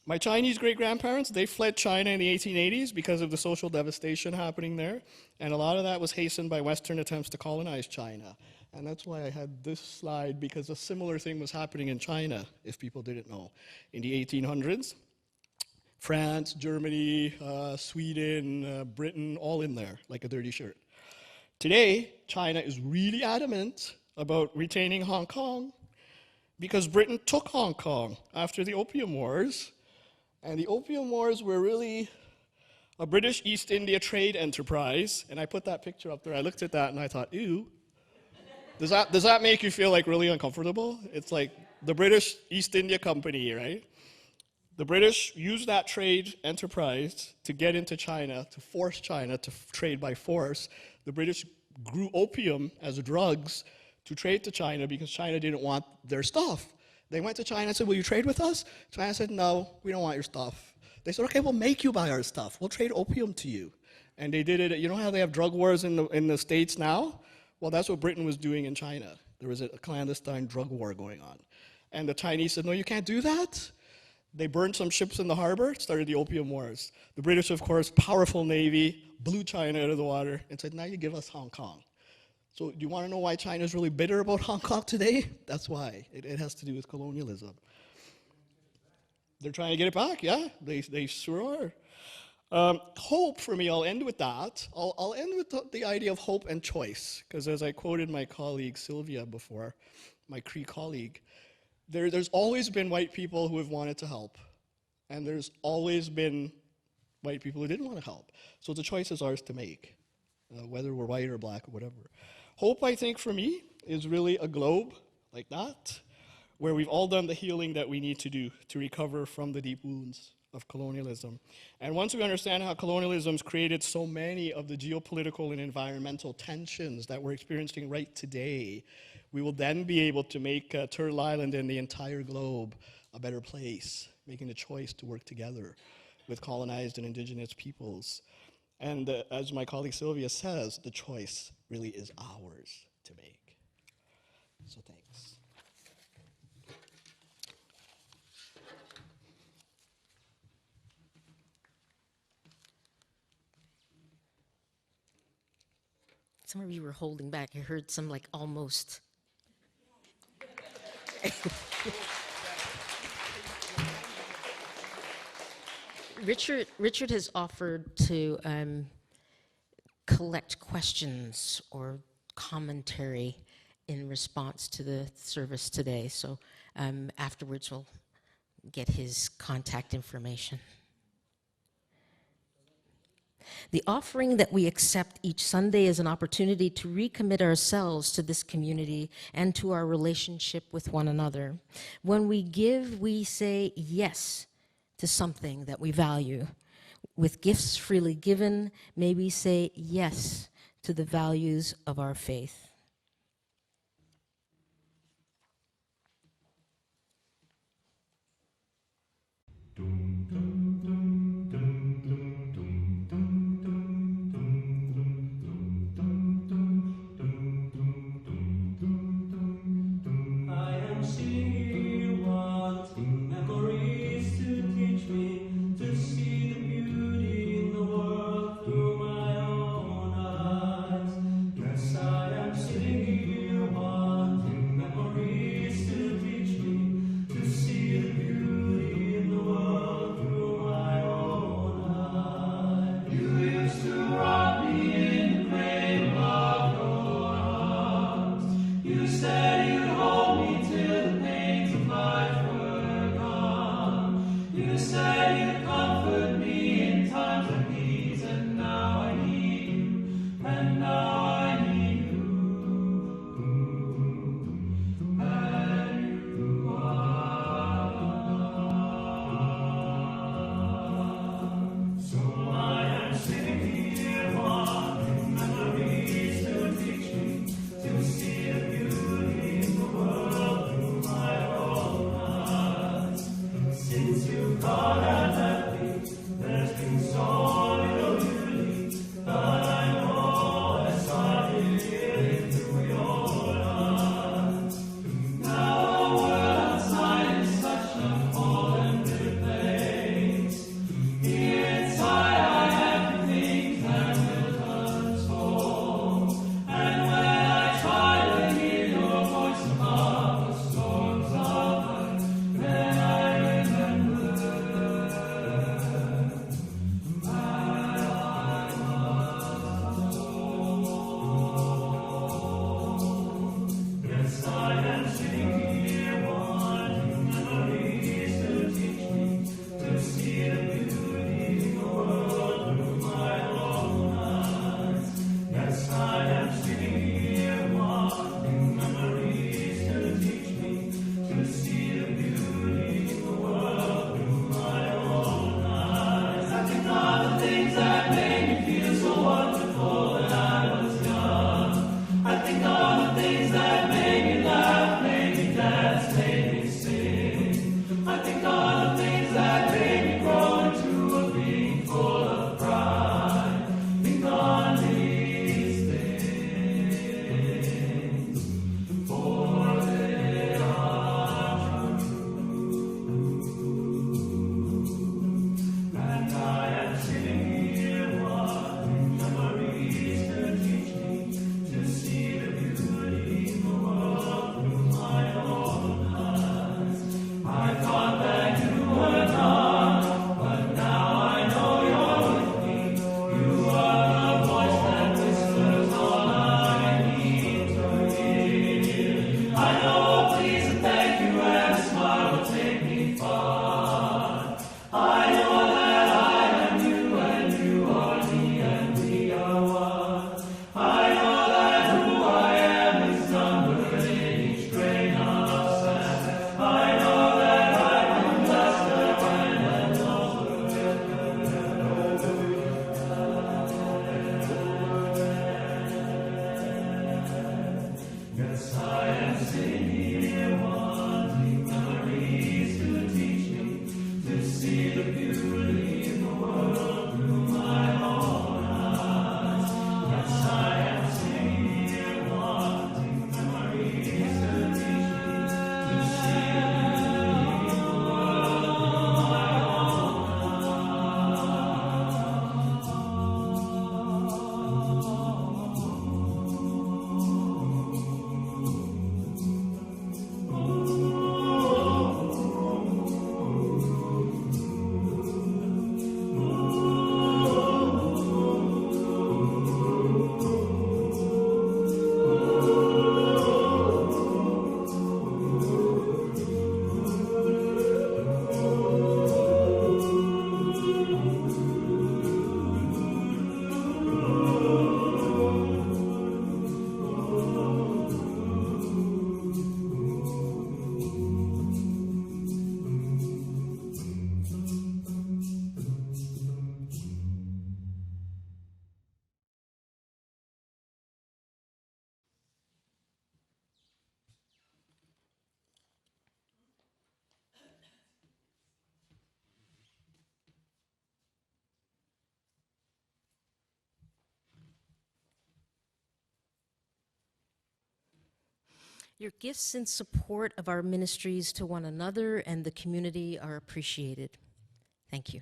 My Chinese great-grandparents, they fled China in the 1880s because of the social devastation happening there. And a lot of that was hastened by Western attempts to colonize China. And that's why I had this slide, because a similar thing was happening in China, if people didn't know. In the 1800s, France, Germany, Sweden, Britain, all in there, like a dirty shirt. Today, China is really adamant about retaining Hong Kong because Britain took Hong Kong after the Opium Wars. And the Opium Wars were really a British East India trade enterprise. And I put that picture up there. I looked at that and I thought, ew. Does that make you feel like really uncomfortable? It's like the British East India Company, right? The British used that trade enterprise to get into China, to force China to trade by force. The British grew opium as drugs to trade to China because China didn't want their stuff. They went to China and said, "Will you trade with us?" China said, "No, we don't want your stuff." They said, "Okay, we'll make you buy our stuff. We'll trade opium to you." And they did it. You know how they have drug wars in the States now? Well, that's what Britain was doing in China. There was a clandestine drug war going on. And the Chinese said, "No, you can't do that." They burned some ships in the harbor, started the Opium Wars. The British, of course, powerful navy, blew China out of the water and said, "Now you give us Hong Kong." So do you want to know why China is really bitter about Hong Kong today? That's why. It has to do with colonialism. They're trying to get it back, yeah? They sure are. Hope, for me, I'll end with that. I'll end with the idea of hope and choice, because as I quoted my colleague Sylvia before, my Cree colleague, there's always been white people who have wanted to help, and there's always been white people who didn't want to help. So the choice is ours to make, whether we're white or black or whatever. Hope, I think, for me, is really a globe like that, where we've all done the healing that we need to do to recover from the deep wounds of colonialism. And once we understand how colonialism's created so many of the geopolitical and environmental tensions that we're experiencing right today, we will then be able to make Turtle Island and the entire globe a better place, making the choice to work together with colonized and indigenous peoples. And as my colleague Sylvia says, the choice really is ours to make. So thanks. Some of you were holding back. I heard some like almost. Richard has offered to collect questions or commentary in response to the service today. So afterwards we'll get his contact information. The offering that we accept each Sunday is an opportunity to recommit ourselves to this community and to our relationship with one another. When we give, we say yes to something that we value. With gifts freely given, may we say yes to the values of our faith. I am still wanting memories to teach me to see the beauty in the world through my own eyes. Yes, I am still things that made me laugh, made me dance, made me sing. I think on the things that made me grow into a being full of pride. Think on these things, for they are true. And I am sitting here wanting memories to teach me to see the beauty in the world through my own eyes. I thought that you were gone, but now I know you're with me. You are the voice that whispers all I need to hear. I know, please and thank you, and a smile will take me far. I know that I am you, and you are me, and we are one. I know that who I am is numbered in each grain of sand. I know that I can bless the land and yes, I am sitting here wanting memories to teach me to see the beauty in the world through my own eyes. Yes, I am sitting here wanting memories to teach me to see the beauty in the world through my Your gifts in support of our ministries to one another and the community are appreciated. Thank you.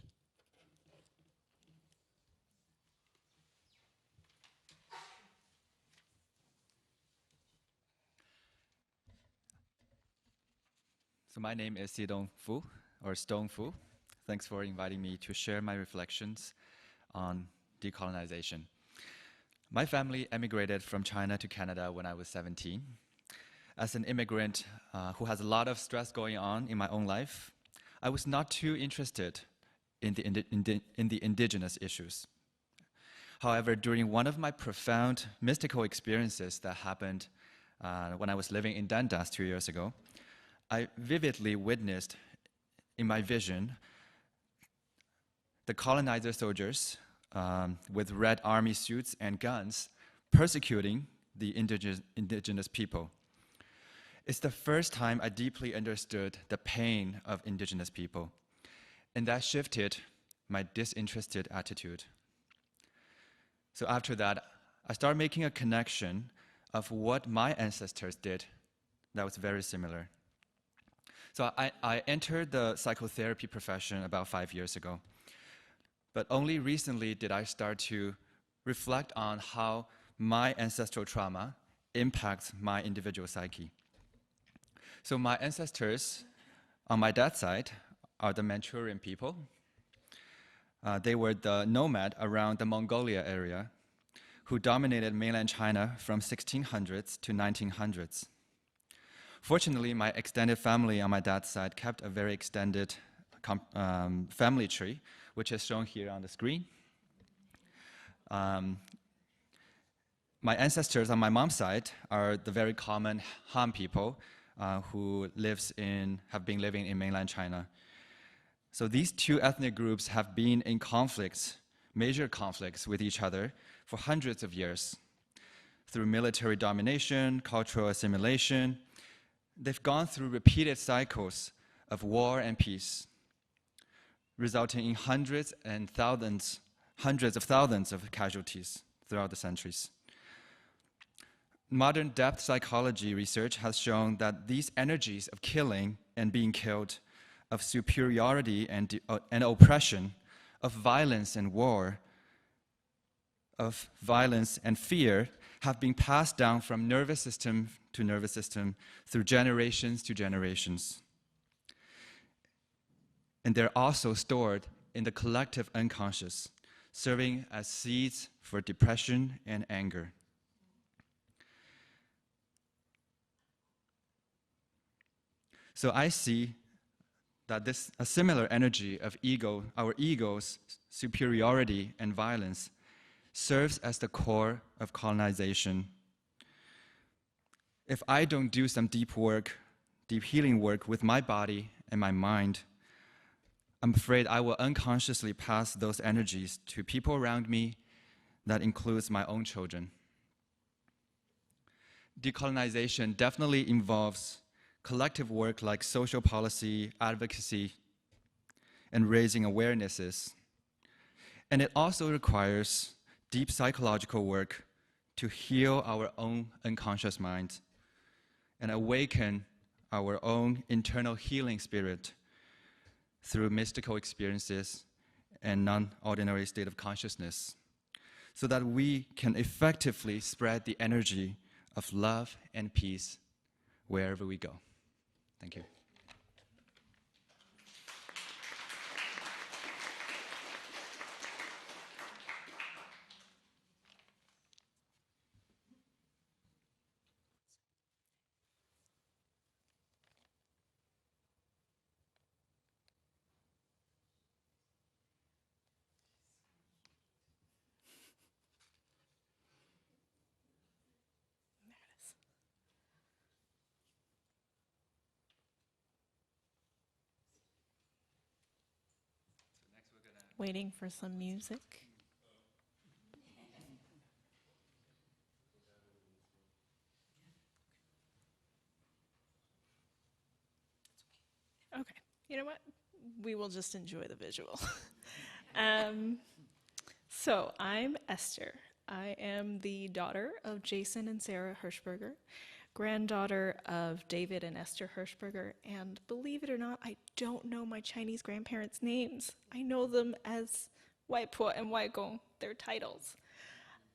So my name is Sidong Fu, or Stone Fu. Thanks for inviting me to share my reflections on decolonization. My family emigrated from China to Canada when I was 17. As an immigrant who has a lot of stress going on in my own life, I was not too interested in the indigenous issues. However, during one of my profound mystical experiences that happened when I was living in Dundas 2 years ago, I vividly witnessed in my vision the colonizer soldiers with red army suits and guns persecuting the indigenous people. It's the first time I deeply understood the pain of indigenous people, and that shifted my disinterested attitude. So after that, I started making a connection of what my ancestors did that was very similar. So I entered the psychotherapy profession about 5 years ago, but only recently did I start to reflect on how my ancestral trauma impacts my individual psyche. So my ancestors on my dad's side are the Manchurian people. They were the nomad around the Mongolia area who dominated mainland China from 1600s to 1900s. Fortunately, my extended family on my dad's side kept a very extended family tree, which is shown here on the screen. My ancestors on my mom's side are the very common Han people who have been living in mainland China. So these two ethnic groups have been in conflicts, major conflicts with each other for hundreds of years. through military domination, cultural assimilation. They've gone through repeated cycles of war and peace, resulting in hundreds of thousands of casualties throughout the centuries. Modern depth psychology research has shown that these energies of killing and being killed, of superiority and oppression, of violence and war, of violence and fear, have been passed down from nervous system to nervous system through generations to generations. And they're also stored in the collective unconscious, serving as seeds for depression and anger. So I see that a similar energy of our ego's superiority and violence, serves as the core of colonization. If I don't do some deep healing work with my body and my mind, I'm afraid I will unconsciously pass those energies to people around me. That includes my own children. Decolonization definitely involves collective work like social policy, advocacy, and raising awarenesses. And it also requires deep psychological work to heal our own unconscious mind and awaken our own internal healing spirit through mystical experiences and non-ordinary state of consciousness, so that we can effectively spread the energy of love and peace wherever we go. Thank you. Waiting for some music. Okay, you know what? We will just enjoy the visual. So I'm Esther. I am the daughter of Jason and Sarah Hirschberger, granddaughter of David and Esther Hirschberger, and believe it or not, I don't know my Chinese grandparents' names. I know them as Waipo and Waigong, their titles.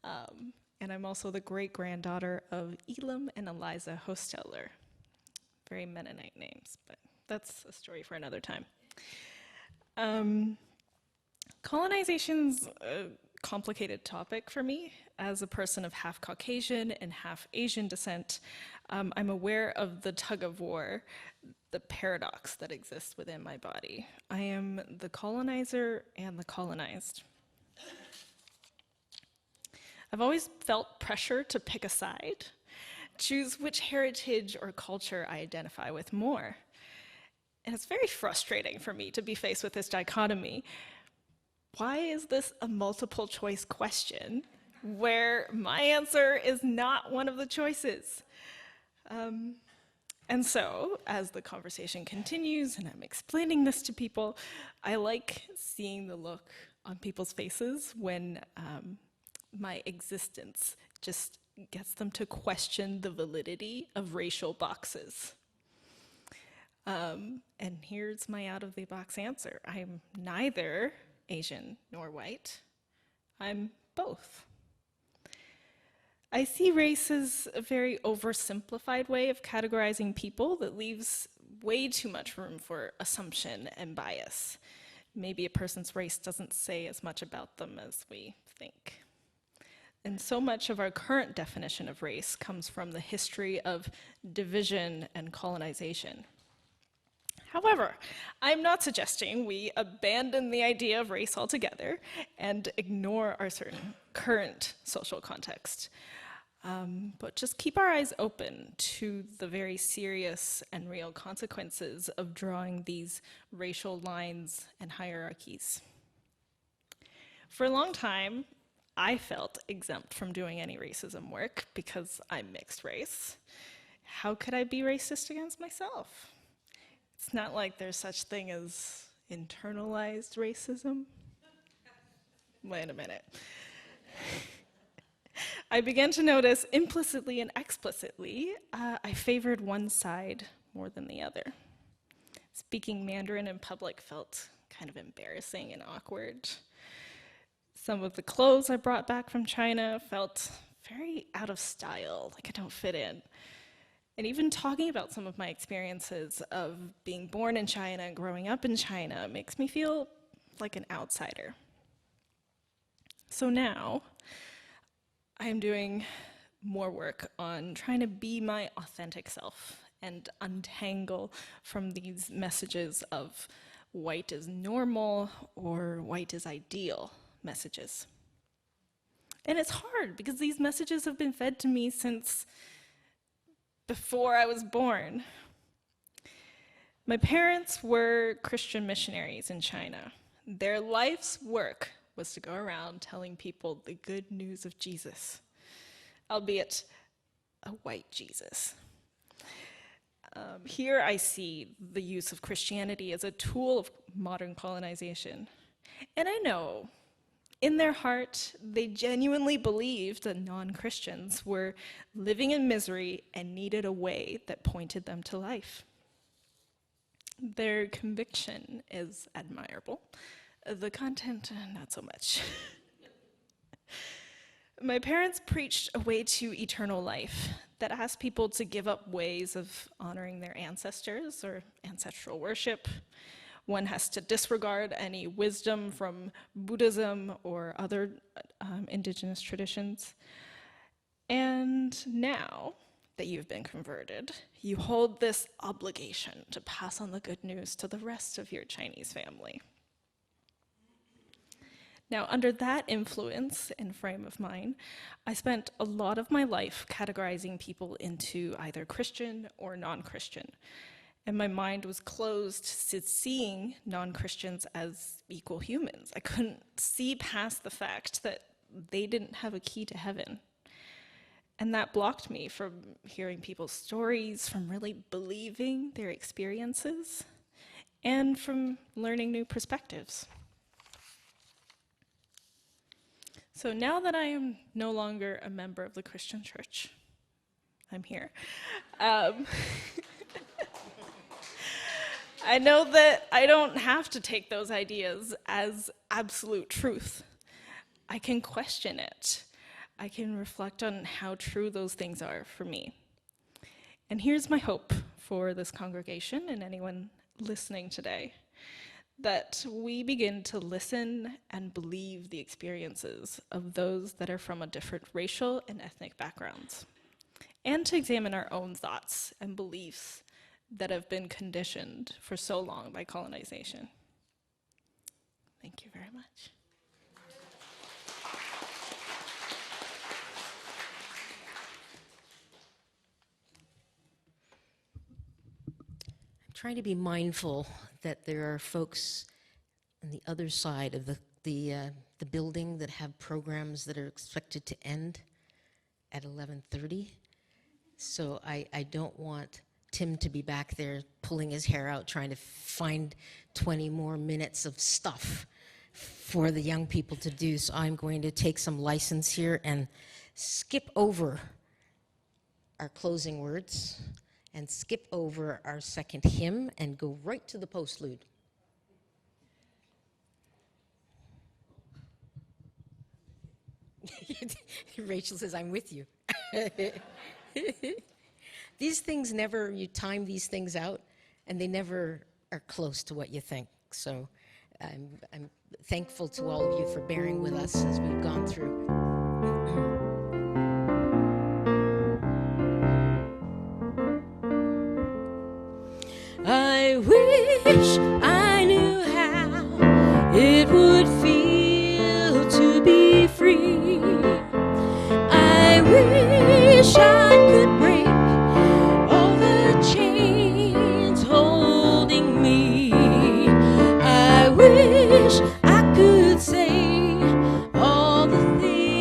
And I'm also the great-granddaughter of Elam and Eliza Hosteller. Very Mennonite names, but that's a story for another time. Colonization's a complicated topic for me. As a person of half Caucasian and half Asian descent, I'm aware of the tug of war, the paradox that exists within my body. I am the colonizer and the colonized. I've always felt pressure to pick a side, choose which heritage or culture I identify with more. And it's very frustrating for me to be faced with this dichotomy. Why is this a multiple choice question where my answer is not one of the choices? And so, as the conversation continues and I'm explaining this to people, I like seeing the look on people's faces when my existence just gets them to question the validity of racial boxes. And here's my out-of-the-box answer. I'm neither Asian nor white. I'm both. I see race as a very oversimplified way of categorizing people that leaves way too much room for assumption and bias. Maybe a person's race doesn't say as much about them as we think. And so much of our current definition of race comes from the history of division and colonization. However, I'm not suggesting we abandon the idea of race altogether and ignore our certain current social context. But just keep our eyes open to the very serious and real consequences of drawing these racial lines and hierarchies. For a long time, I felt exempt from doing any racism work because I'm mixed race. How could I be racist against myself? It's not like there's such thing as internalized racism. Wait a minute. I began to notice implicitly and explicitly I favored one side more than the other. Speaking Mandarin in public felt kind of embarrassing and awkward. Some of the clothes I brought back from China felt very out of style, like I don't fit in. And even talking about some of my experiences of being born in China and growing up in China makes me feel like an outsider. So now, I am doing more work on trying to be my authentic self and untangle from these messages of white is normal or white is ideal messages. And it's hard because these messages have been fed to me since before I was born. My parents were Christian missionaries in China. Their life's work was to go around telling people the good news of Jesus, albeit a white Jesus. Here I see the use of Christianity as a tool of modern colonization. And I know, in their heart, they genuinely believed that non-Christians were living in misery and needed a way that pointed them to life. Their conviction is admirable. The content, not so much. My parents preached a way to eternal life that asked people to give up ways of honoring their ancestors or ancestral worship. One has to disregard any wisdom from Buddhism or other indigenous traditions. And now that you've been converted, you hold this obligation to pass on the good news to the rest of your Chinese family. Now, under that influence and frame of mind, I spent a lot of my life categorizing people into either Christian or non-Christian. And my mind was closed to seeing non-Christians as equal humans. I couldn't see past the fact that they didn't have a key to heaven. And that blocked me from hearing people's stories, from really believing their experiences, and from learning new perspectives. So now that I am no longer a member of the Christian church, I'm here. I know that I don't have to take those ideas as absolute truth. I can question it. I can reflect on how true those things are for me. And here's my hope for this congregation and anyone listening today, that we begin to listen and believe the experiences of those that are from a different racial and ethnic backgrounds, and to examine our own thoughts and beliefs that have been conditioned for so long by colonization. Thank you very much. I'm trying to be mindful that there are folks on the other side of the building that have programs that are expected to end at 11:30. So I don't want Tim to be back there pulling his hair out trying to find 20 more minutes of stuff for the young people to do. So I'm going to take some license here and skip over our closing words and skip over our second hymn and go right to the postlude. Rachel says, I'm with you. These things never, you time these things out, and they never are close to what you think. So I'm thankful to all of you for bearing with us as we've gone through. I wish I knew how it would feel to be free. I wish I could break all the chains holding me. I wish I could say all the things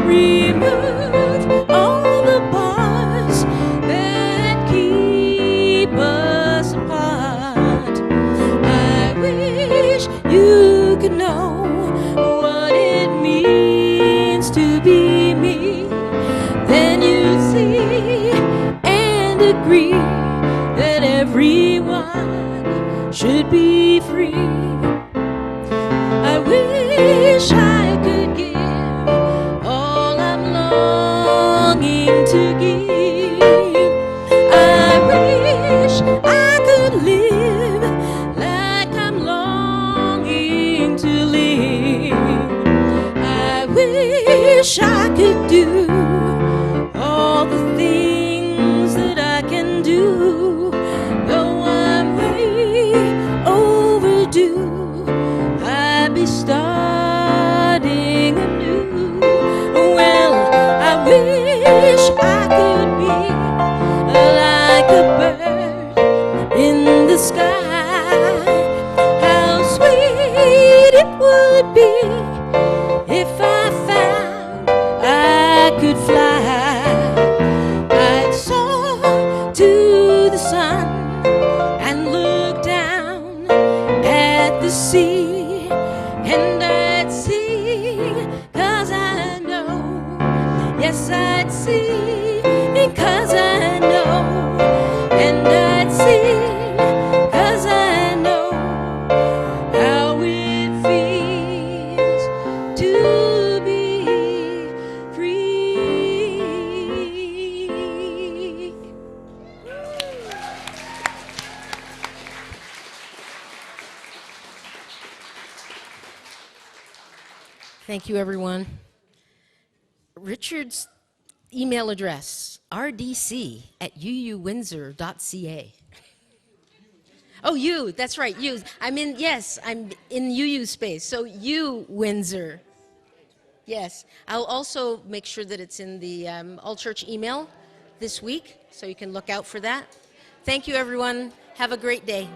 remove all the bars that keep us apart. I wish you could know what it means to be me. Then you'd see and agree that everyone should be free. I wish I could give all I'm longing to give. I wish I could live like I'm longing to live. I wish I could do all the things that I can do, though I'm way overdue. I'd be starting anew. Well, I wish I could be like a bird in the sky. How sweet it would be if I found I could fly. I'd soar to the sun and look down at the sea, and I'd sing 'cause I know, yes I'd sing 'cause I know, and I'd sing 'cause I know how it feels to be free. Thank you, everyone. Richard's email address, rdc@uuwindsor.ca. Oh, you, that's right, you. I'm in UU space, so U Windsor. Yes, I'll also make sure that it's in the All Church email this week, so you can look out for that. Thank you, everyone. Have a great day.